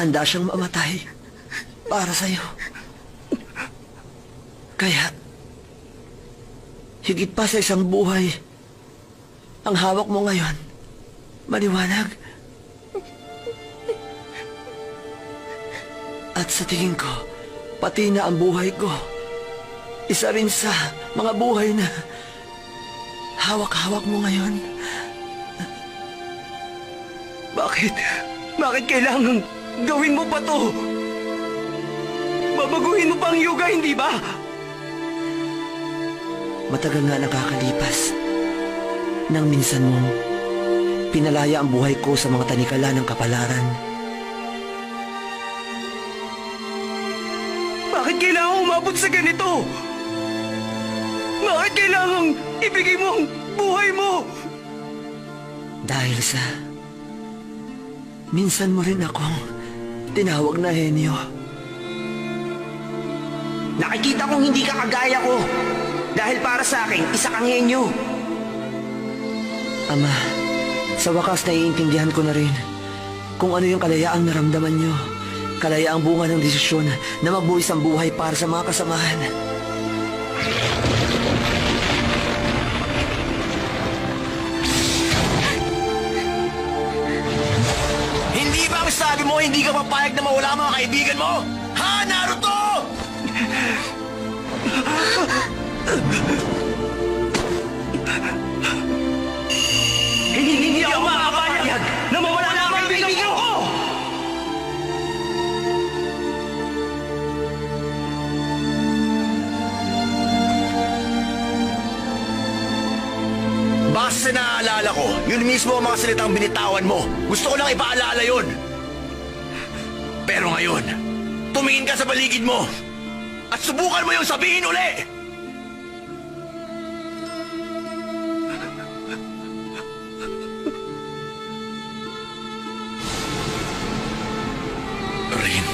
handa siyang mamatay para sa'yo. Kaya, higit pa sa isang buhay, ang hawak mo ngayon, maliwanag. At sa tingin ko, pati na ang buhay ko, isa rin sa mga buhay na hawak-hawak mo ngayon. Bakit? Bakit kailangan gawin mo pa to? Babaguhin mo pa ang yoga, hindi ba? Matagal na nakakalipas nang minsan mong pinalaya ang buhay ko sa mga tanikala ng kapalaran. Bakit kailangan umabot sa ganito? Bakit kailangan ibigay mo ang buhay mo? Dahil sa minsan mo rin akong tinawag na henyo. Nakikita kong hindi ka kagaya ko. Dahil para sa akin, isa kang henyo. Ama, sa wakas naiintindihan ko na rin kung ano yung kalayaang naramdaman nyo. Kalayaang bunga ng desisyon na magbuwis ang buhay para sa mga kasamahan. Hindi ba ang sabi mo hindi ka papayag na mawala ang mga kaibigan mo? Ha, Naruto? Hindi ako makapayag na mawala ang mga kaibigan ko! Base sa naaalala ko, yun mismo ang mga salitang binitawan mo. Gusto ko lang ipaalala yun. Pero ngayon, tumingin ka sa paligid mo at subukan mo yung sabihin uli. Rin,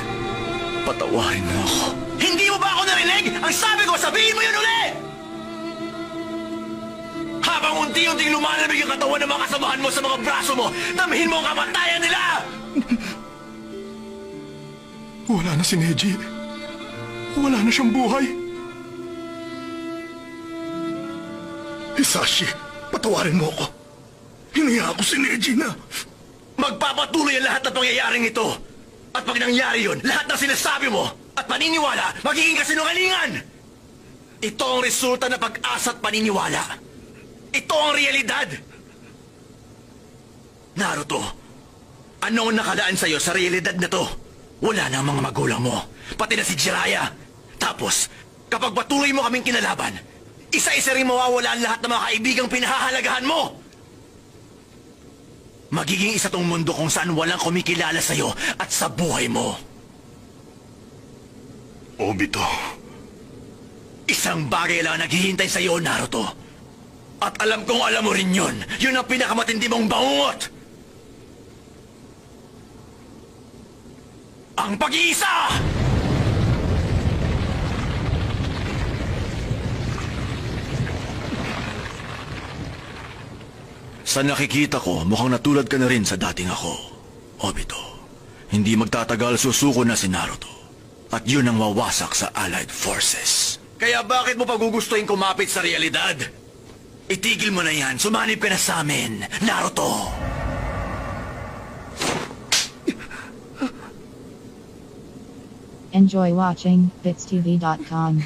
patawarin mo ako. Hindi mo ba ako narinig? Ang sabi ko, sabihin mo yun uli! Habang unti-unting lumalamig ang katawan ng mga kasamahan mo sa mga braso mo, damhin mo ang kamatayan nila! Wala na si Neji. Wala na siyang buhay. Hisashi, patawarin mo ako. Hiniya ako si Neji na. Magpapatuloy ang lahat ng pangyayaring ito. At pag nangyari yun, lahat ng sinasabi mo at paniniwala, magiging kasinungalingan. Ito ang resulta ng pag-asa at paniniwala. Ito ang realidad! Naruto, ano ang nakalaan sa'yo sa realidad na to? Wala na ang mga magulang mo, pati na si Jiraiya. Tapos, kapag patuloy mo kaming kinalaban, isa-isa rin mawawala ang lahat ng mga kaibigang pinahahalagahan mo! Magiging isa tong mundo kung saan walang kumikilala sa'yo at sa buhay mo. Obito. Isang bagay lang naghihintay sa'yo, Naruto. At alam kong alam mo rin yun. Yun ang pinakamatindi mong bangungot. Ang pag-iisa! Sa nakikita ko, mukhang natulad ka na rin sa dating ako, Obito. Hindi magtatagal susuko na si Naruto. At yun ang wawasak sa Allied Forces. Kaya bakit mo pagugustuhin kumapit sa realidad? Itigil mo na yan. Sumanib ka na sa amin, Naruto. Enjoy watching bitstv.com.